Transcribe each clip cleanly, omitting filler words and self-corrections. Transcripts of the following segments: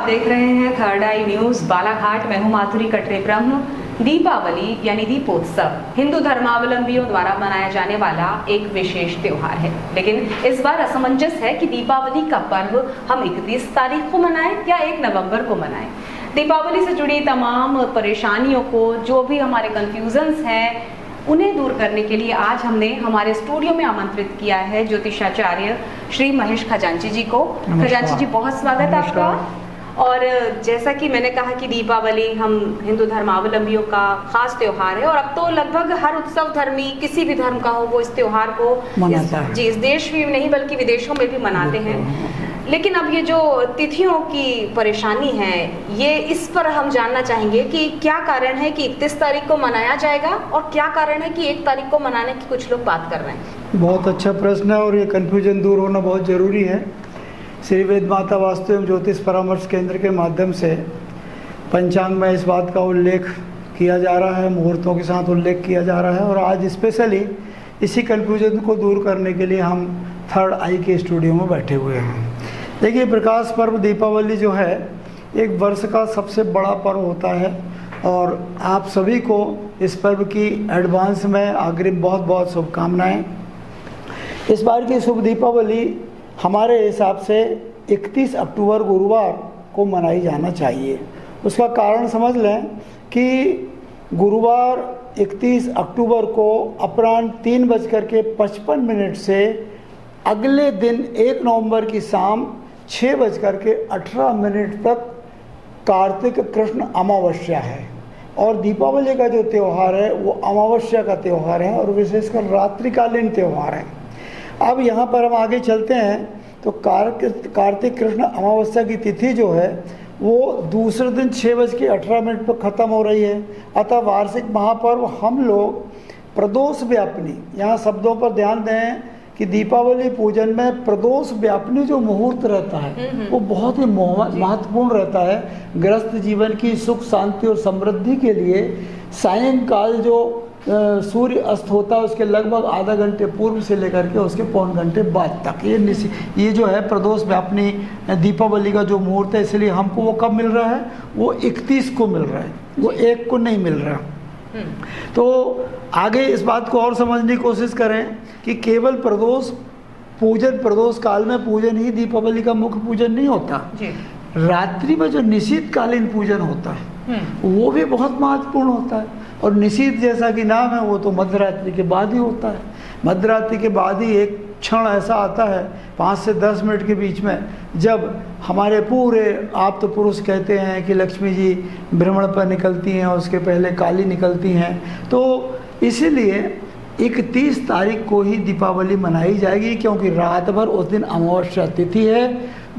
देख रहे हैं थर्ड आई न्यूज बालाघाट। मैं हूं माधुरी कटरे ब्रह्म। दीपावली यानी दीपोत्सव हिंदू धर्मावलंबियों द्वारा मनाया जाने वाला एक विशेष त्योहार है, लेकिन इस बार असमंजस है कि दीपावली का पर्व हम 31 तारीख को मनाएं या 1 नवंबर को मनाएं। दीपावली से जुड़ी तमाम परेशानियों को, जो भी हमारे कंफ्यूजन्स हैं, उन्हें दूर करने के लिए आज हमने हमारे स्टूडियो में आमंत्रित किया है ज्योतिषाचार्य श्री महेश खजांची जी को। खजांची जी, बहुत स्वागत है आपका। और जैसा कि मैंने कहा कि दीपावली हम हिंदू धर्मावलंबियों का खास त्योहार है और अब तो लगभग हर उत्सव धर्मी किसी भी धर्म का हो वो इस त्योहार को मनाता है। जी, इस देश में नहीं बल्कि विदेशों में भी मनाते हैं। लेकिन अब ये जो तिथियों की परेशानी है, ये इस पर हम जानना चाहेंगे कि क्या कारण है कि 31 तारीख को मनाया जाएगा और क्या कारण है कि 1 तारीख को मनाने की कुछ लोग बात कर रहे हैं। बहुत अच्छा प्रश्न है और ये कन्फ्यूजन दूर होना बहुत ज़रूरी है। श्री वेद माता वास्तु एवं ज्योतिष परामर्श केंद्र के माध्यम से पंचांग में इस बात का उल्लेख किया जा रहा है, मुहूर्तों के साथ उल्लेख किया जा रहा है और आज स्पेशली इसी कन्फ्यूजन को दूर करने के लिए हम थर्ड आई के स्टूडियो में बैठे हुए हैं। देखिए, प्रकाश पर्व दीपावली जो है एक वर्ष का सबसे बड़ा पर्व होता है और आप सभी को इस पर्व की एडवांस में अग्रिम बहुत बहुत शुभकामनाएं। इस बार की शुभ दीपावली हमारे हिसाब से 31 अक्टूबर गुरुवार को मनाई जाना चाहिए। उसका कारण समझ लें कि गुरुवार 31 अक्टूबर को अपराह्न 3:55 से अगले दिन 1 नवंबर की शाम 6:18 तक कार्तिक कृष्ण अमावस्या है और दीपावली का जो त्यौहार है वो अमावस्या का त्यौहार है और विशेषकर रात्रिकालीन त्यौहार है। अब यहाँ पर हम आगे चलते हैं तो कार्तिक कृष्ण अमावस्या की तिथि जो है वो दूसरे दिन 6:18 पर ख़त्म हो रही है। अतः वार्षिक महापर्व हम लोग प्रदोष व्यापनी, यहाँ शब्दों पर ध्यान दें कि दीपावली पूजन में प्रदोष व्यापनी जो मुहूर्त रहता है वो बहुत ही महत्वपूर्ण रहता है। गृहस्थ जीवन की सुख शांति और समृद्धि के लिए सायंकाल जो सूर्य अस्त होता है उसके लगभग आधा घंटे पूर्व से लेकर के उसके पौन घंटे बाद तक ये जो है प्रदोष व्यापनी दीपावली का जो मुहूर्त है, इसलिए हमको वो कब मिल रहा है, वो 31 को मिल रहा है, वो 1 को नहीं मिल रहा। तो आगे इस बात को और समझने की कोशिश करें कि केवल प्रदोष काल में पूजन ही दीपावली का मुख्य पूजन नहीं होता। रात्रि में जो निशीतकालीन पूजन होता है वो भी बहुत महत्वपूर्ण होता है और निशीत जैसा कि नाम है वो तो मध्यरात्रि के बाद ही होता है। मध्यरात्रि के बाद ही एक क्षण ऐसा आता है 5 से 10 मिनट के बीच में जब हमारे पूरे आप तो पुरुष कहते हैं कि लक्ष्मी जी भ्रमण पर निकलती हैं, उसके पहले काली निकलती हैं। तो इसीलिए 31 तारीख को ही दीपावली मनाई जाएगी क्योंकि रात भर उस दिन अमावस्या तिथि है।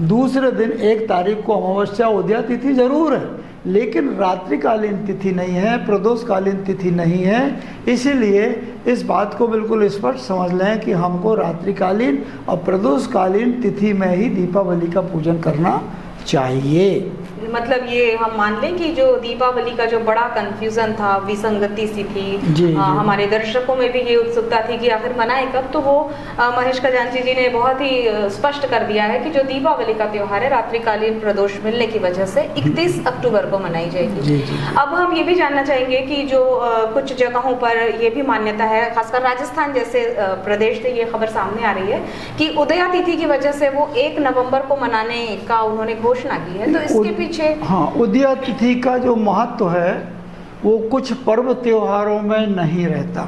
दूसरे दिन 1 तारीख को अमावस्या उदया तिथि जरूर है लेकिन रात्रिकालीन तिथि नहीं है, प्रदोषकालीन तिथि नहीं है। इसीलिए इस बात को बिल्कुल स्पष्ट समझ लें कि हमको रात्रिकालीन और प्रदोषकालीन तिथि में ही दीपावली का पूजन करना चाहिए। मतलब ये हम मान लें कि जो दीपावली का जो बड़ा कंफ्यूजन था, विसंगति सी थी, हमारे दर्शकों में भी ये उत्सुकता थी कि आखिर मनाए कब, तो वो महेश खजांची जी ने बहुत ही स्पष्ट कर दिया है कि जो दीपावली का त्योहार है रात्रिकालीन प्रदोष मिलने की वजह से 31 अक्टूबर को मनाई जाएगी। अब हम ये भी जानना चाहेंगे कि जो कुछ जगहों पर ये भी मान्यता है, खासकर राजस्थान जैसे प्रदेश से ये खबर सामने आ रही है कि उदया तिथि की वजह से वो 1 नवंबर को मनाने का उन्होंने घोषणा की है। तो इसके पीछे उदया तिथि का जो महत्व है वो कुछ पर्व त्योहारों में नहीं रहता।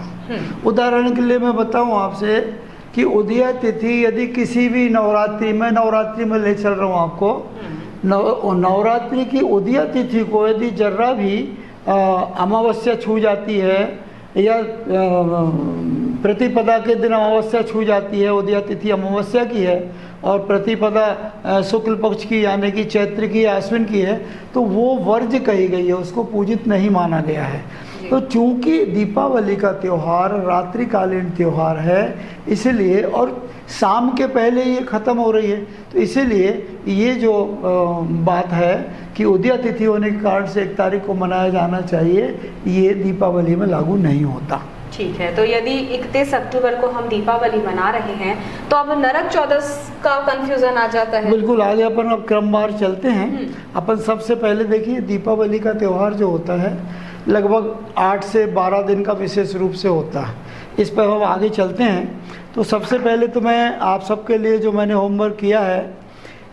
उदाहरण के लिए मैं बताऊं आपसे कि उदया तिथि यदि किसी भी नवरात्रि में ले चल रहा हूं आपको, नवरात्रि की उदया तिथि को यदि जर्रा भी अमावस्या छू जाती है या प्रतिपदा के दिन अमावस्या छू जाती है, उदया तिथि अमावस्या की है और प्रतिपदा शुक्ल पक्ष की यानी कि चैत्र की आश्विन की है, तो वो वर्ज्य कही गई है, उसको पूजित नहीं माना गया है। तो चूंकि दीपावली का त्यौहार रात्रिकालीन त्यौहार है इसलिए और शाम के पहले ये ख़त्म हो रही है, तो इसीलिए ये जो बात है कि उदया तिथि होने के कारण से 1 तारीख को मनाया जाना चाहिए, ये दीपावली में लागू नहीं होता। ठीक है, तो यदि 31 अक्टूबर को हम दीपावली मना रहे हैं तो अब नरक चौदस का कंफ्यूजन आ जाता है। बिल्कुल, आगे अपन अब क्रमवार चलते हैं। अपन सबसे पहले देखिए दीपावली का त्यौहार जो होता है लगभग 8 से 12 दिन का विशेष रूप से होता है। इस पर हम आगे चलते हैं। तो सबसे पहले तो मैं आप सबके लिए जो मैंने होमवर्क किया है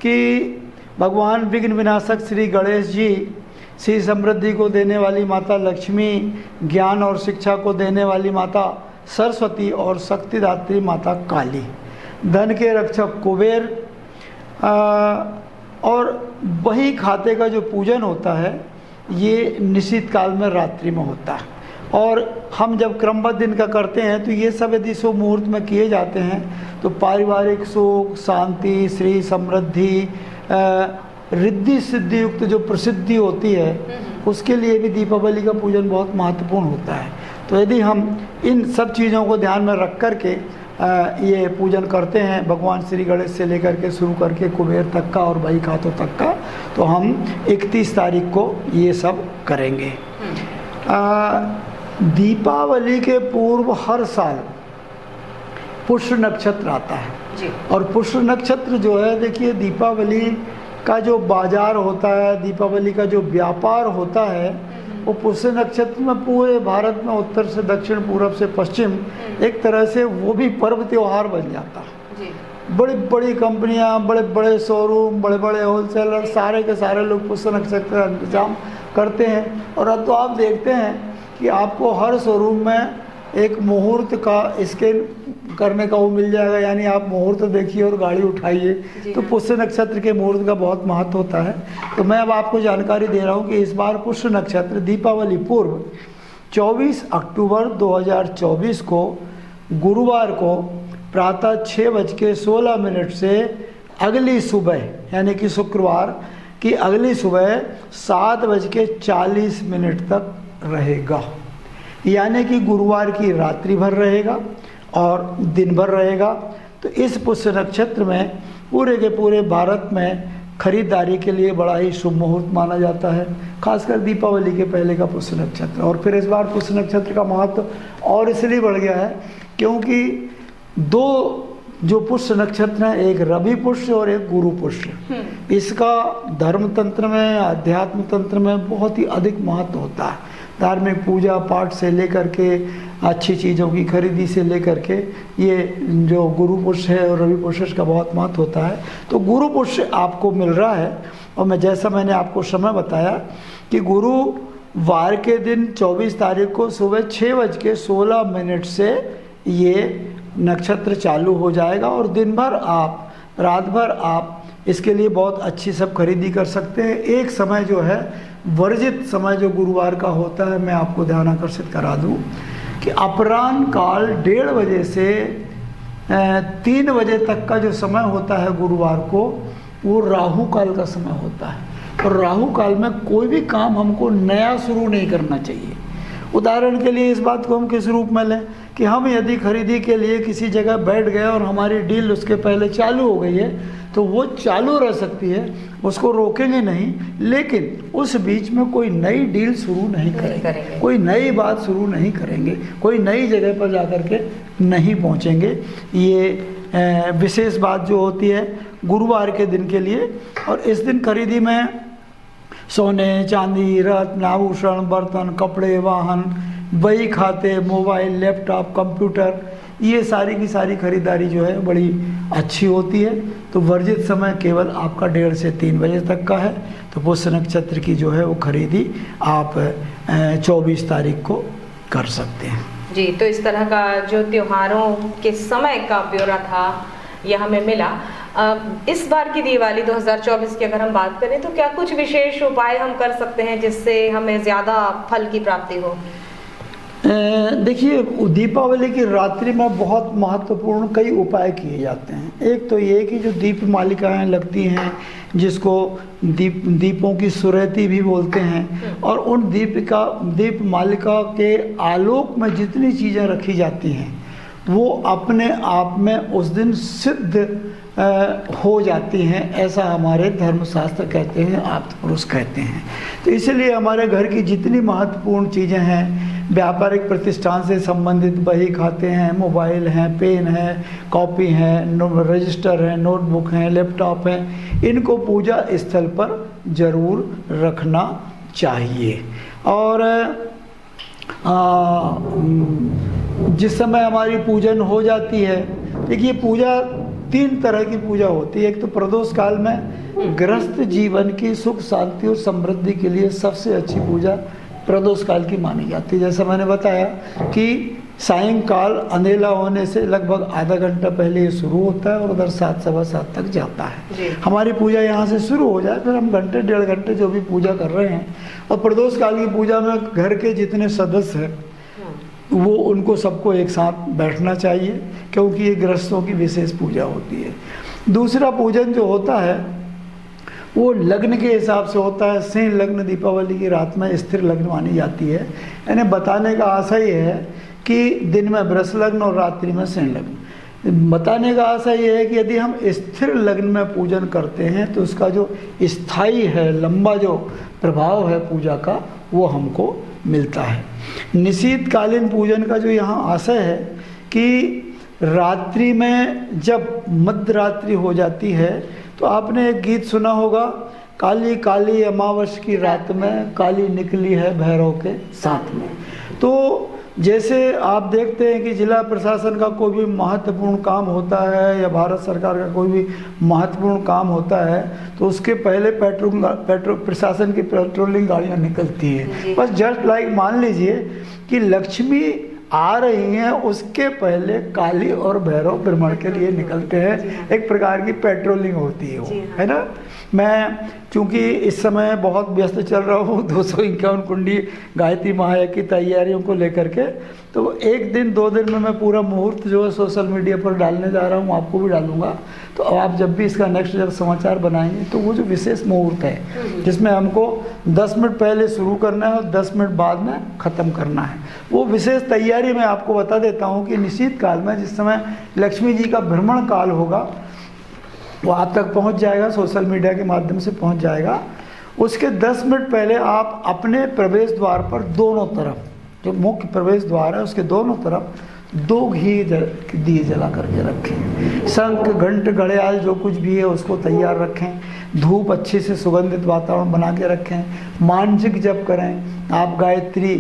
कि भगवान विघ्न विनाशक श्री गणेश जी, श्री समृद्धि को देने वाली माता लक्ष्मी, ज्ञान और शिक्षा को देने वाली माता सरस्वती और शक्तिदात्री माता काली, धन के रक्षक कुबेर, और वही खाते का जो पूजन होता है ये निश्चित काल में रात्रि में होता है। और हम जब क्रमबद्ध दिन का करते हैं तो ये सब यदि शुभ मुहूर्त में किए जाते हैं तो पारिवारिक सुख, शांति, श्री समृद्धि, रिद्धि सिद्धि युक्त जो प्रसिद्धि होती है उसके लिए भी दीपावली का पूजन बहुत महत्वपूर्ण होता है। तो यदि हम इन सब चीज़ों को ध्यान में रख कर के ये पूजन करते हैं भगवान श्री गणेश से लेकर के शुरू करके कुबेर तक का और बही खातों तक का, तो हम 31 तारीख को ये सब करेंगे। दीपावली के पूर्व हर साल पुष्य नक्षत्र आता है जी। और पुष्य नक्षत्र जो है, देखिए दीपावली का जो बाजार होता है, दीपावली का जो व्यापार होता है वो पुष्य नक्षत्र में पूरे भारत में उत्तर से दक्षिण, पूरब से पश्चिम एक तरह से वो भी पर्व त्योहार बन जाता है जी। बड़ी बड़ी कंपनियां, बड़े बड़े शोरूम, बड़े बड़े होलसेलर, सारे के सारे लोग पुष्य नक्षत्र का इंतजाम करते हैं। और अब तो आप देखते हैं कि आपको हर शोरूम में एक मुहूर्त का स्कैन करने का वो मिल जाएगा, यानी आप मुहूर्त देखिए और गाड़ी उठाइए। तो पुष्य नक्षत्र के मुहूर्त का बहुत महत्व होता है। तो मैं अब आपको जानकारी दे रहा हूँ कि इस बार पुष्य नक्षत्र दीपावली पूर्व 24 अक्टूबर 2024 को गुरुवार को प्रातः 6:16 से अगली सुबह यानी कि शुक्रवार की अगली सुबह 7:40 तक रहेगा। यानी कि गुरुवार की रात्रि भर रहेगा और दिन भर रहेगा। तो इस पुष्य नक्षत्र में पूरे के पूरे भारत में खरीदारी के लिए बड़ा ही शुभ मुहूर्त माना जाता है, खासकर दीपावली के पहले का पुष्य नक्षत्र। और फिर इस बार पुष्य नक्षत्र का महत्व और इसलिए बढ़ गया है क्योंकि दो जो पुष्य नक्षत्र हैं, एक रवि पुष्य और एक गुरु पुष्य, इसका धर्म तंत्र में, अध्यात्म तंत्र में बहुत ही अधिक महत्व होता है। धार्मिक पूजा पाठ से लेकर के अच्छी चीज़ों की खरीदी से लेकर के ये जो गुरु पुष्य है और रवि पुष्य का बहुत महत्व होता है। तो गुरु पुष्य आपको मिल रहा है और मैं जैसा मैंने आपको समय बताया कि गुरुवार के दिन 24 तारीख को सुबह 6:16 से ये नक्षत्र चालू हो जाएगा और दिन भर आप, रात भर आप इसके लिए बहुत अच्छी सब खरीदी कर सकते हैं। एक समय जो है वर्जित समय जो गुरुवार का होता है, मैं आपको ध्यान आकर्षित करा दूं कि अपराह्न काल 1:30 बजे से 3 बजे तक का जो समय होता है गुरुवार को, वो राहु काल का समय होता है। और राहु काल में कोई भी काम हमको नया शुरू नहीं करना चाहिए। उदाहरण के लिए इस बात को हम किस रूप में लें कि हम यदि खरीदी के लिए किसी जगह बैठ गए और हमारी डील उसके पहले चालू हो गई है तो वो चालू रह सकती है, उसको रोकेंगे नहीं, लेकिन उस बीच में कोई नई डील शुरू नहीं करेंगे, कोई नई बात शुरू नहीं करेंगे, कोई नई जगह पर जाकर के नहीं पहुंचेंगे। ये विशेष बात जो होती है गुरुवार के दिन के लिए। और इस दिन खरीदी में सोने, चांदी, रत्न, आभूषण, बर्तन, कपड़े, वाहन, बही खाते, मोबाइल, लैपटॉप, कंप्यूटर, ये सारी की सारी खरीदारी जो है बड़ी अच्छी होती है। तो वर्जित समय केवल आपका 1:30 से 3 बजे तक का है। तो पुष्य नक्षत्र की जो है वो खरीदी आप 24 तारीख को कर सकते हैं जी। तो इस तरह का जो त्योहारों के समय का ब्यौरा था यह हमें मिला। इस बार की दिवाली 2024 की अगर हम बात करें तो क्या कुछ विशेष उपाय हम कर सकते हैं जिससे हमें ज़्यादा फल की प्राप्ति हो? देखिए दीपावली की रात्रि में बहुत महत्वपूर्ण कई उपाय किए जाते हैं। एक तो ये कि जो दीप मालिकाएं लगती हैं, जिसको दीपों की सुरहती भी बोलते हैं, और उन दीप मालिका के आलोक में जितनी चीज़ें रखी जाती हैं वो अपने आप में उस दिन सिद्ध हो जाती हैं, ऐसा हमारे धर्मशास्त्र कहते हैं, आप्त पुरुष कहते हैं। तो इसलिए हमारे घर की जितनी महत्वपूर्ण चीज़ें हैं, व्यापारिक प्रतिष्ठान से संबंधित बही खाते हैं, मोबाइल हैं, पेन है, कॉपी हैं, रजिस्टर हैं, नोटबुक हैं, लैपटॉप हैं, इनको पूजा स्थल पर ज़रूर रखना चाहिए। और जिस समय हमारी पूजन हो जाती है, देखिए पूजा 3 तरह की पूजा होती है। एक तो प्रदोष काल में गृहस्थ जीवन की सुख शांति और समृद्धि के लिए सबसे अच्छी पूजा प्रदोष काल की मानी जाती है। जैसा मैंने बताया कि सायंकाल अंधेला होने से लगभग आधा घंटा पहले ये शुरू होता है और उधर 7 सवा 7 तक जाता है। हमारी पूजा यहाँ से शुरू हो जाए, फिर हम घंटे 1.5 घंटे जो भी पूजा कर रहे हैं। और प्रदोष काल की पूजा में घर के जितने सदस्य हैं वो उनको सबको एक साथ बैठना चाहिए, क्योंकि ये गृहस्थों की विशेष पूजा होती है। दूसरा पूजन जो होता है वो लग्न के हिसाब से होता है। सिंह लग्न दीपावली की रात में स्थिर लग्न मानी जाती है। यानी बताने का आशय ये है कि दिन में वृष लग्न और रात्रि में सिंह लग्न। बताने का आशय ये है कि यदि हम स्थिर लग्न में पूजन करते हैं तो उसका जो स्थायी है, लंबा जो प्रभाव है पूजा का, वो हमको मिलता है। निशीतकालीन पूजन का जो यहाँ आशय है कि रात्रि में जब मध्य रात्रि हो जाती है तो आपने एक गीत सुना होगा, काली काली अमावस की रात में काली निकली है भैरव के साथ में। तो जैसे आप देखते हैं कि जिला प्रशासन का कोई भी महत्वपूर्ण काम होता है या भारत सरकार का कोई भी महत्वपूर्ण काम होता है तो उसके पहले पेट्रोल प्रशासन की पेट्रोलिंग गाड़ियां निकलती हैं। बस जस्ट लाइक मान लीजिए कि लक्ष्मी आ रही हैं, उसके पहले काली और भैरव भ्रमण के लिए निकलते हैं। एक प्रकार की पेट्रोलिंग होती है वो, है ना। मैं चूँकि इस समय बहुत व्यस्त चल रहा हूँ 251 कुंडी गायत्री महायज्ञ की तैयारियों को लेकर के, तो 1 दिन 2 दिन में मैं पूरा मुहूर्त जो है सोशल मीडिया पर डालने जा रहा हूँ, आपको भी डालूंगा। तो आप जब भी इसका नेक्स्ट जब समाचार बनाएंगे तो वो जो विशेष मुहूर्त है जिसमें हमको 10 मिनट पहले शुरू करना है और 10 मिनट बाद में ख़त्म करना है, वो विशेष तैयारी मैं आपको बता देता हूँ कि निश्चित काल में जिस समय लक्ष्मी जी का भ्रमण काल होगा वो आप तक पहुंच जाएगा, सोशल मीडिया के माध्यम से पहुंच जाएगा। उसके 10 मिनट पहले आप अपने प्रवेश द्वार पर दोनों तरफ, जो मुख्य प्रवेश द्वार है उसके दोनों तरफ 2 घी दिए जला करके रखें। शंख घंट घड़ियाल जो कुछ भी है उसको तैयार रखें। धूप अच्छे से सुगंधित वातावरण बना के रखें। मानसिक जप करें। आप गायत्री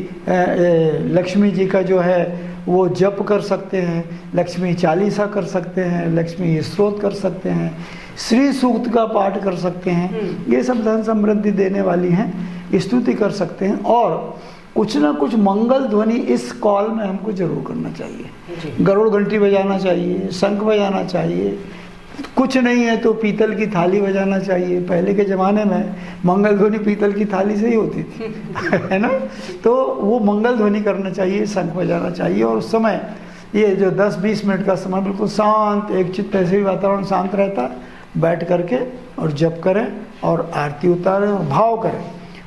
लक्ष्मी जी का जो है वो जप कर सकते हैं, लक्ष्मी चालीसा कर सकते हैं, लक्ष्मी स्तोत्र कर सकते हैं, श्री सूक्त का पाठ कर सकते हैं। ये सब धन समृद्धि देने वाली हैं, स्तुति कर सकते हैं। और कुछ ना कुछ मंगल ध्वनि इस कॉल में हमको जरूर करना चाहिए। गरुड़ घंटी बजाना चाहिए, शंख बजाना चाहिए, कुछ नहीं है तो पीतल की थाली बजाना चाहिए। पहले के ज़माने में मंगल ध्वनि पीतल की थाली से ही होती थी है ना। तो वो मंगल ध्वनि करना चाहिए, शंख बजाना चाहिए। और उस समय ये जो 10-20 मिनट का समय बिल्कुल शांत, एक चित्त, ऐसे भी वातावरण शांत रहता है, बैठ करके और जप करें और आरती उतारें और भाव करें।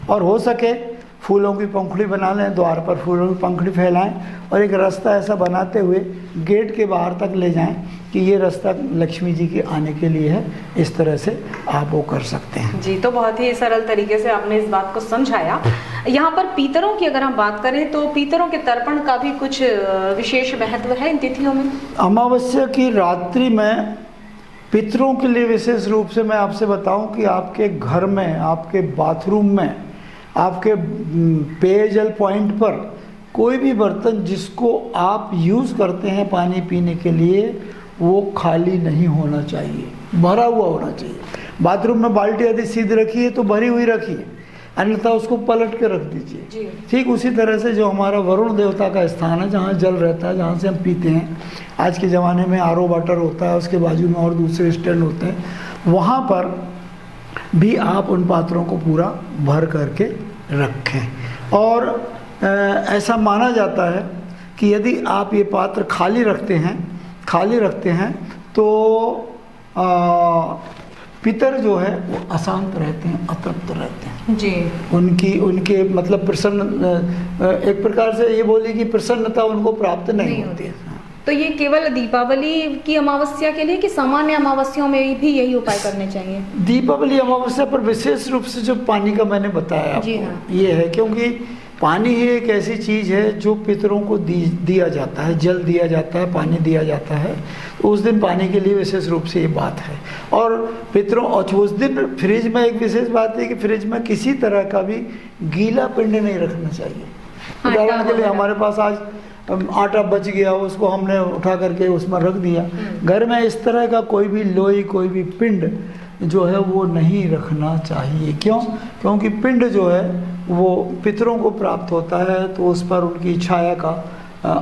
और हो सके फूलों की पंखुड़ी बना लें, द्वार पर फूलों की पंखुड़ी फैलाएं और एक रास्ता ऐसा बनाते हुए गेट के बाहर तक ले जाएं कि ये रास्ता लक्ष्मी जी के आने के लिए है। इस तरह से आप वो कर सकते हैं। जी, तो बहुत ही सरल तरीके से आपने इस बात को समझाया। यहाँ पर पीतरों की अगर हम बात करें तो पीतरों के तर्पण का भी कुछ विशेष महत्व है इन तिथियों में। अमावस्या की रात्रि में पितरों के लिए विशेष रूप से मैं आपसे बताऊं कि आपके घर में, आपके बाथरूम में, आपके पेयजल पॉइंट पर कोई भी बर्तन जिसको आप यूज़ करते हैं पानी पीने के लिए वो खाली नहीं होना चाहिए, भरा हुआ होना चाहिए। बाथरूम में बाल्टी यदि सीध रखी है तो भरी हुई रखिए, अन्यथा उसको पलट के रख दीजिए। ठीक उसी तरह से जो हमारा वरुण देवता का स्थान है, जहाँ जल रहता है, जहाँ से हम पीते हैं, आज के ज़माने में आरओ वाटर होता है, उसके बाजू में और दूसरे स्टैंड होते हैं, वहाँ पर भी आप उन पात्रों को पूरा भर करके रखें। और ऐसा माना जाता है कि यदि आप ये पात्र खाली रखते हैं तो पितर जो है वो अशांत रहते हैं, अतृप्त रहते हैं जी। उनके मतलब प्रसन्न, एक प्रकार से ये बोली कि प्रसन्नता उनको प्राप्त नहीं होती है। तो ये केवल दीपावली की अमावस्या के लिए कि सामान्य अमावस्याओं में भी यही उपाय करने चाहिए? दीपावली अमावस्या पर विशेष रूप से जो पानी का मैंने बताया जी आपको, हाँ। ये है क्योंकि पानी ही एक ऐसी चीज़ है जो पितरों को दिया जाता है, जल दिया जाता है, पानी दिया जाता है। तो उस दिन पानी के लिए विशेष रूप से ये बात है। और पितरों और उस दिन फ्रिज में एक विशेष बात है कि फ्रिज में किसी तरह का भी गीला पिंड नहीं रखना चाहिए। उदाहरण के लिए हमारे पास आज आटा बच गया, उसको हमने उठा करके उसमें रख दिया। घर में इस तरह का कोई भी लोई, कोई भी पिंड जो है वो नहीं रखना चाहिए। क्यों? क्योंकि पिंड जो है वो पितरों को प्राप्त होता है, तो उस पर उनकी छाया का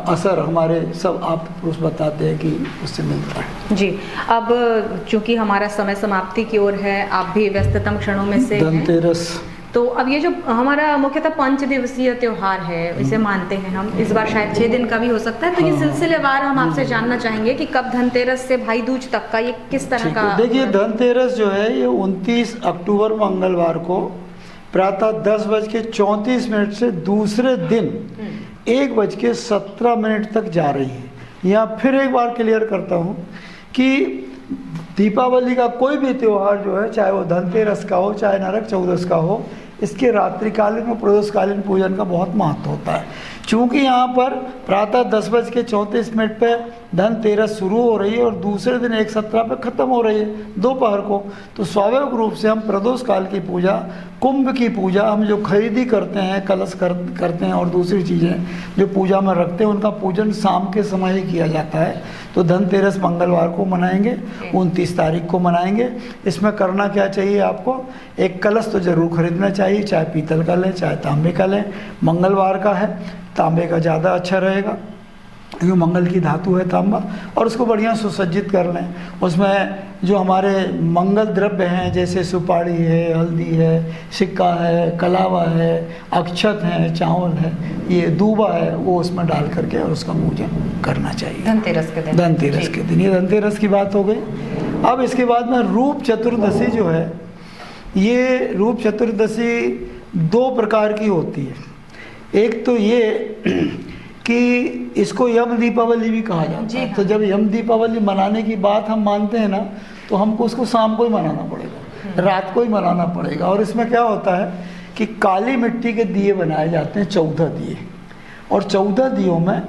असर हमारे सब आप पुरुष बताते हैं कि उससे मिलता है। जी, अब चूंकि हमारा समय समाप्ति की ओर है, आप भी व्यस्ततम क्षणों में से हैं। धनतेरस, तो अब ये जो हमारा मुख्यतः 5 दिवसीय त्योहार है, इसे मानते हैं हम। इस बार शायद 6 दिन का भी हो सकता है। तो ये सिलसिलेवार हम आपसे जानना चाहेंगे कि कब धनतेरस से भाई दूज तक का ये किस तरह का? देखिए, धनतेरस जो है ये 29 अक्टूबर मंगलवार को प्रातः 10:34 से दूसरे दिन 1:17 तक जा रही है। यहाँ फिर एक बार क्लियर करता हूँ कि दीपावली का कोई भी त्यौहार जो है, चाहे वो धनतेरस का हो, चाहे नरक चौदस का हो, इसके रात्रिकालीन और प्रदोषकालीन पूजन का बहुत महत्व होता है। चूँकि यहाँ पर प्रातः 10:34 पे धनतेरस शुरू हो रही है और दूसरे दिन 1:17 पे ख़त्म हो रही है दोपहर को, तो स्वाभाविक रूप से हम प्रदोष काल की पूजा, कुंभ की पूजा, हम जो खरीदी करते हैं, कलश करते हैं और दूसरी चीज़ें जो पूजा में रखते हैं, उनका पूजन शाम के समय ही किया जाता है। तो धनतेरस मंगलवार को मनाएंगे, 29 तारीख को मनाएंगे। इसमें करना क्या चाहिए आपको? एक कलश तो ज़रूर खरीदना चाहिए, चाहे पीतल का लें, चाहे तांबे का लें। मंगलवार का है, तांबे का ज़्यादा अच्छा रहेगा क्योंकि मंगल की धातु है तांबा। और उसको बढ़िया सुसज्जित कर लें। उसमें जो हमारे मंगल द्रव्य हैं, जैसे सुपारी है, हल्दी है, सिक्का है, कलावा है, अक्षत है, चावल है, ये दूबा है, वो उसमें डाल करके और उसका पूजन करना चाहिए धनतेरस के दिन। धनतेरस के दिन। ये धनतेरस की बात हो गई। अब इसके बाद में रूप चतुर्दशी जो है, ये रूप चतुर्दशी 2 प्रकार की होती है। एक तो ये कि इसको यम दीपावली भी कहा जाता है। तो जब यम दीपावली मनाने की बात हम मानते हैं ना, तो हमको उसको शाम को ही मनाना पड़ेगा, रात को ही मनाना पड़ेगा। और इसमें क्या होता है कि काली मिट्टी के दिए बनाए जाते हैं, 14 दिए, और 14 दियों में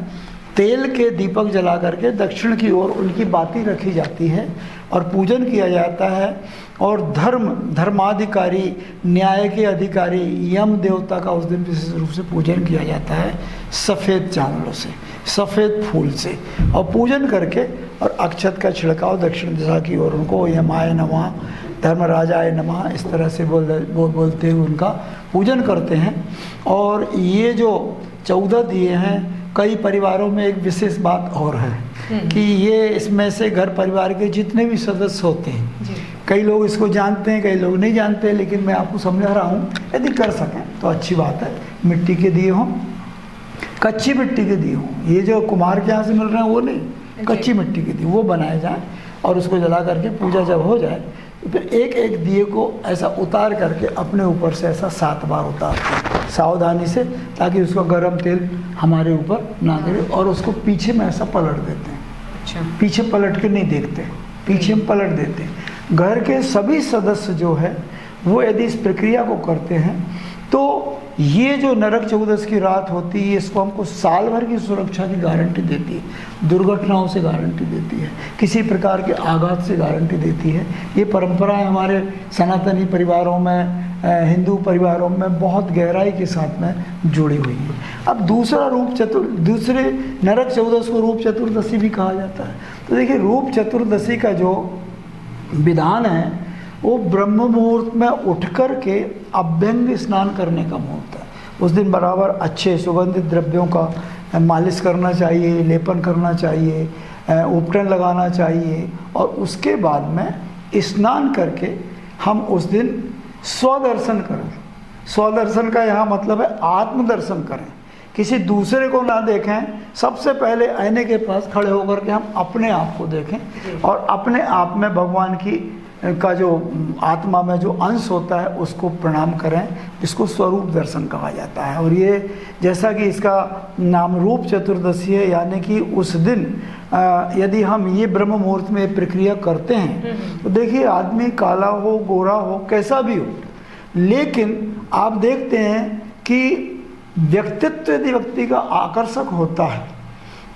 तेल के दीपक जला करके दक्षिण की ओर उनकी बाती रखी जाती है और पूजन किया जाता है। और धर्माधिकारी, न्याय के अधिकारी यम देवता का उस दिन विशेष रूप से पूजन किया जाता है सफ़ेद चावलों से, सफ़ेद फूल से। और पूजन करके और अक्षत का छिड़काव दक्षिण दिशा की ओर उनको यमाय नमः, धर्मराजाय नमः, इस तरह से बोलते हुए उनका पूजन करते हैं। और ये जो 14 दिए हैं, कई परिवारों में एक विशेष बात और है कि ये इसमें से घर परिवार के जितने भी सदस्य होते हैं, कई लोग इसको जानते हैं, कई लोग नहीं जानते, लेकिन मैं आपको समझा रहा हूँ। यदि कर सकें तो अच्छी बात है। मिट्टी के दिए हों, कच्ची मिट्टी के दिए हों, ये जो कुम्हार के यहाँ से मिल रहे हैं वो नहीं, कच्ची मिट्टी के दिए वो बनाए जाएँ और उसको जला करके पूजा जब हो जाए तो फिर एक एक दिए को ऐसा उतार करके अपने ऊपर से ऐसा 7 बार उतारते हैं सावधानी से, ताकि उसका गर्म तेल हमारे ऊपर ना गिरे। और उसको पीछे में ऐसा पलट देते हैं। अच्छा, पीछे पलट के नहीं देखते, पीछे में पलट देते हैं। घर के सभी सदस्य जो है वो यदि इस प्रक्रिया को करते हैं तो ये जो नरक चौदस की रात होती है, इसको हमको साल भर की सुरक्षा की गारंटी देती है, दुर्घटनाओं से गारंटी देती है, किसी प्रकार के आघात से गारंटी देती है। ये परंपराएं हमारे सनातनी परिवारों में, हिंदू परिवारों में बहुत गहराई के साथ में जुड़ी हुई है। अब दूसरे नरक चौदस को रूप चतुर्दशी भी कहा जाता है। तो देखिए, रूप चतुर्दशी का जो विधान है वो ब्रह्म मुहूर्त में उठ कर के अभ्यंग स्नान करने का मुहूर्त है। उस दिन बराबर अच्छे सुगंधित द्रव्यों का मालिश करना चाहिए, लेपन करना चाहिए, उपटन लगाना चाहिए। और उसके बाद में स्नान करके हम उस दिन स्वदर्शन करें। स्वदर्शन का यहाँ मतलब है आत्मदर्शन करें, किसी दूसरे को ना देखें। सबसे पहले आईने के पास खड़े होकर के हम अपने आप को देखें और अपने आप में भगवान का जो आत्मा में जो अंश होता है उसको प्रणाम करें, जिसको स्वरूप दर्शन कहा जाता है। और ये जैसा कि इसका नाम रूप चतुर्दशी है, यानी कि उस दिन यदि हम ये ब्रह्म मुहूर्त में प्रक्रिया करते हैं तो देखिए, आदमी काला हो, गोरा हो, कैसा भी हो, लेकिन आप देखते हैं कि व्यक्तित्व यदि व्यक्ति का आकर्षक होता है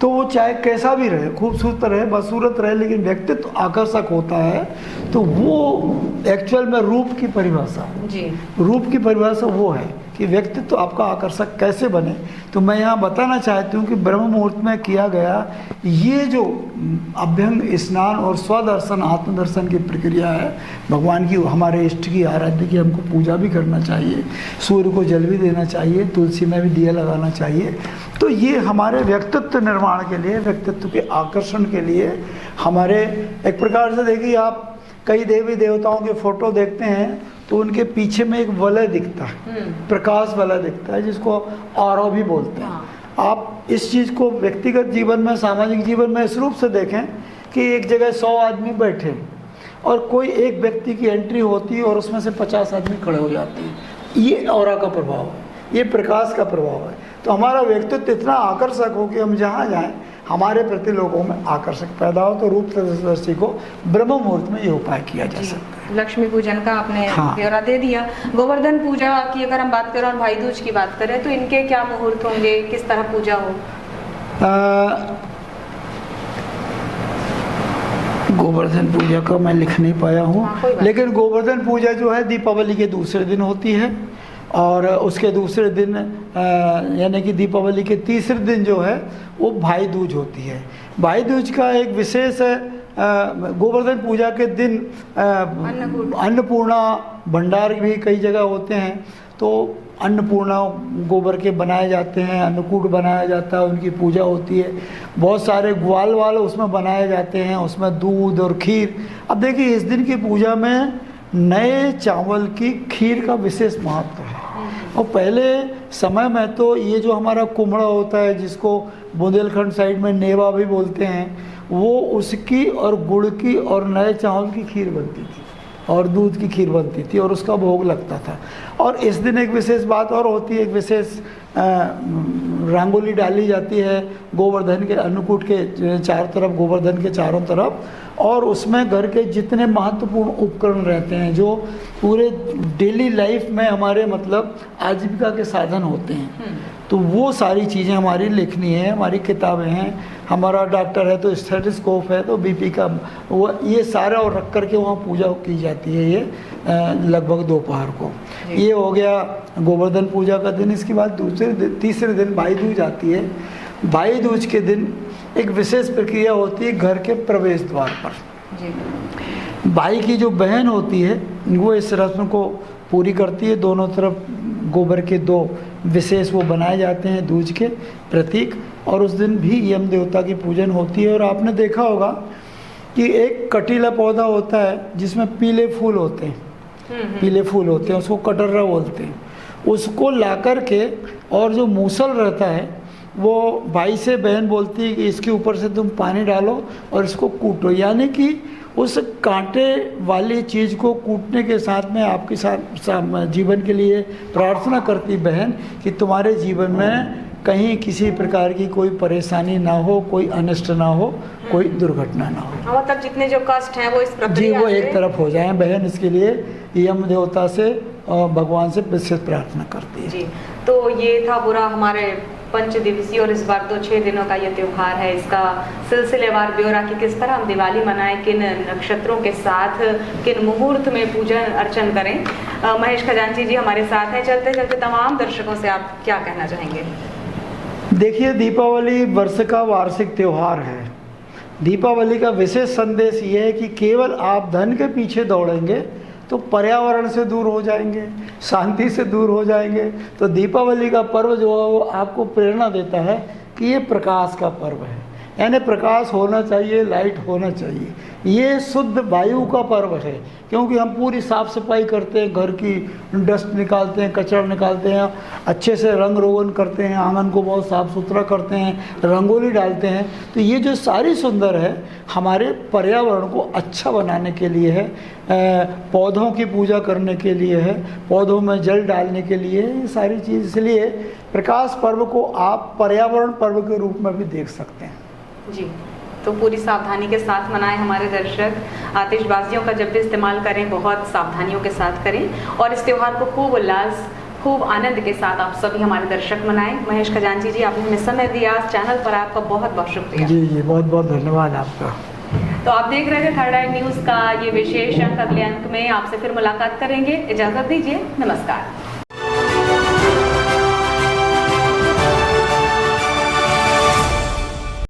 तो वो चाहे कैसा भी रहे, खूबसूरत रहे, बदसूरत रहे, लेकिन व्यक्तित्व आकर्षक होता है तो वो एक्चुअल में रूप की परिभाषा जी। रूप की परिभाषा वो है कि व्यक्तित्व आपका आकर्षक कैसे बने। तो मैं यहाँ बताना चाहती हूँ कि ब्रह्म मुहूर्त में किया गया ये जो अभ्यंग स्नान और स्वदर्शन आत्मदर्शन की प्रक्रिया है, भगवान की, हमारे इष्ट की आराध्य की हमको पूजा भी करना चाहिए, सूर्य को जल भी देना चाहिए, तुलसी में भी दिया लगाना चाहिए। तो ये हमारे व्यक्तित्व निर्माण के लिए, व्यक्तित्व के आकर्षण के लिए, हमारे एक प्रकार से देखिए, आप कई देवी देवताओं के फोटो देखते हैं तो उनके पीछे में एक वलय दिखता है, प्रकाश वलय दिखता है, जिसको ऑरा भी बोलते हैं। आप इस चीज़ को व्यक्तिगत जीवन में, सामाजिक जीवन में इस रूप से देखें कि एक जगह 100 आदमी बैठे हैं और कोई एक व्यक्ति की एंट्री होती है और उसमें से 50 आदमी खड़े हो जाते हैं। ये ऑरा का प्रभाव है, ये प्रकाश का प्रभाव है। तो हमारा व्यक्तित्व इतना आकर्षक हो कि हम जहाँ जाएं हमारे प्रति लोगों में आकर्षक पैदा हो। तो रूप दृष्टि को ब्रह्म मुहूर्त में ये उपाय किया जा सकता है। लक्ष्मी पूजन का आपने ब्यौरा दे दिया। गोवर्धन पूजा की अगर हम बात करें और भाई दूज की बात करें तो इनके क्या मुहूर्त होंगे, किस तरह पूजा हो? गोवर्धन पूजा का मैं लिख नहीं पाया हूँ, लेकिन गोवर्धन पूजा जो है दीपावली के दूसरे दिन होती है और उसके दूसरे दिन यानी कि दीपावली के तीसरे दिन जो है वो भाई दूज होती है। भाई दूज का एक विशेष गोवर्धन पूजा के दिन अन्नपूर्णा भंडार भी कई जगह होते हैं, तो अन्नपूर्णा गोबर के बनाए जाते हैं, अन्नकूट बनाया जाता है, उनकी पूजा होती है। बहुत सारे ग्वाल वाल उसमें बनाए जाते हैं, उसमें दूध और खीर। अब देखिए, इस दिन की पूजा में नए चावल की खीर का विशेष महत्व है। और पहले समय में तो ये जो हमारा कुम्हड़ा होता है, जिसको बुंदेलखंड साइड में नेवा भी बोलते हैं, वो उसकी और गुड़ की और नए चावल की खीर बनती थी और दूध की खीर बनती थी और उसका भोग लगता था। और इस दिन एक विशेष बात और होती है, एक विशेष रंगोली डाली जाती है गोवर्धन के अन्नकूट के चारों तरफ, गोवर्धन के चारों तरफ, और उसमें घर के जितने महत्वपूर्ण उपकरण रहते हैं जो पूरे डेली लाइफ में हमारे मतलब आजीविका के साधन होते हैं, तो वो सारी चीज़ें हमारी लिखनी है, हमारी किताबें हैं। हमारा डॉक्टर है तो स्टेथोस्कोप है, तो बीपी का वो ये सारा और रख करके वहाँ पूजा की जाती है। ये लगभग दोपहर को ये हो गया गोवर्धन पूजा का दिन। इसके बाद तीसरे दिन भाई दूज आती है। भाई दूज के दिन एक विशेष प्रक्रिया होती है घर के प्रवेश द्वार पर। भाई की जो बहन होती है वो इस रस्म को पूरी करती है। दोनों तरफ गोबर के 2 विशेष वो बनाए जाते हैं दूज के प्रतीक, और उस दिन भी यम देवता की पूजन होती है। और आपने देखा होगा कि एक कटीला पौधा होता है जिसमें पीले फूल होते हैं, पीले फूल होते हैं, उसको कटर्रा बोलते हैं। उसको ला कर के और जो मूसल रहता है वो भाई से बहन बोलती है कि इसके ऊपर से तुम पानी डालो और इसको कूटो, यानी कि उस कांटे वाली चीज़ को कूटने के साथ में आपके साथ जीवन के लिए प्रार्थना करती बहन कि तुम्हारे जीवन में कहीं किसी प्रकार की कोई परेशानी ना हो, कोई अनिष्ट ना हो, कोई दुर्घटना ना हो। मतलब जितने जो कष्ट हैं वो इस प्रक्रिया जी वो एक तरफ हो जाएं। बहन इसके लिए यम देवता से और भगवान से विशेष प्रार्थना करती है। जी, तो ये था पूरा हमारे 5 दिवसीय और इस बार तो 6 दिनों का ये त्यौहार है। इसका सिलसिलेवार ब्यौरा कि किस तरह हम दिवाली मनाएं, किन नक्षत्रों के साथ, किन मुहूर्त में पूजन अर्चन करें। महेश खजांची जी हमारे साथ हैं। चलते चलते तमाम दर्शकों से आप क्या कहना चाहेंगे? देखिए, दीपावली वर्ष का वार्षिक त्यौहार है। दीपावली का विशेष संदेश ये है कि केवल आप धन के पीछे दौड़ेंगे तो पर्यावरण से दूर हो जाएंगे, शांति से दूर हो जाएंगे। तो दीपावली का पर्व जो है वो आपको प्रेरणा देता है कि ये प्रकाश का पर्व है, यानी प्रकाश होना चाहिए, लाइट होना चाहिए। ये शुद्ध वायु का पर्व है, क्योंकि हम पूरी साफ़ सफाई करते हैं, घर की डस्ट निकालते हैं, कचरा निकालते हैं, अच्छे से रंग रोगन करते हैं, आंगन को बहुत साफ़ सुथरा करते हैं, रंगोली डालते हैं। तो ये जो सारी सुंदर है हमारे पर्यावरण को अच्छा बनाने के लिए है, पौधों की पूजा करने के लिए है, पौधों में जल डालने के लिए, ये सारी चीज़। इसलिए प्रकाश पर्व को आप पर्यावरण पर्व के रूप में भी देख सकते हैं। जी, तो पूरी सावधानी के साथ मनाएं हमारे दर्शक। आतिशबाजियों का जब भी इस्तेमाल करें बहुत सावधानियों के साथ करें और इस त्यौहार को खूब उल्लास खूब आनंद के साथ आप सभी हमारे दर्शक मनाएं। महेश खजांची जी, आपने हमें समय दिया, चैनल पर आपका बहुत बहुत शुक्रिया। जी जी, बहुत बहुत धन्यवाद आपका। तो आप देख रहे थे थर्ड आई न्यूज़ का ये विशेष अंक। अगले अंक में आपसे फिर मुलाकात करेंगे। इजाज़त दीजिए, नमस्कार।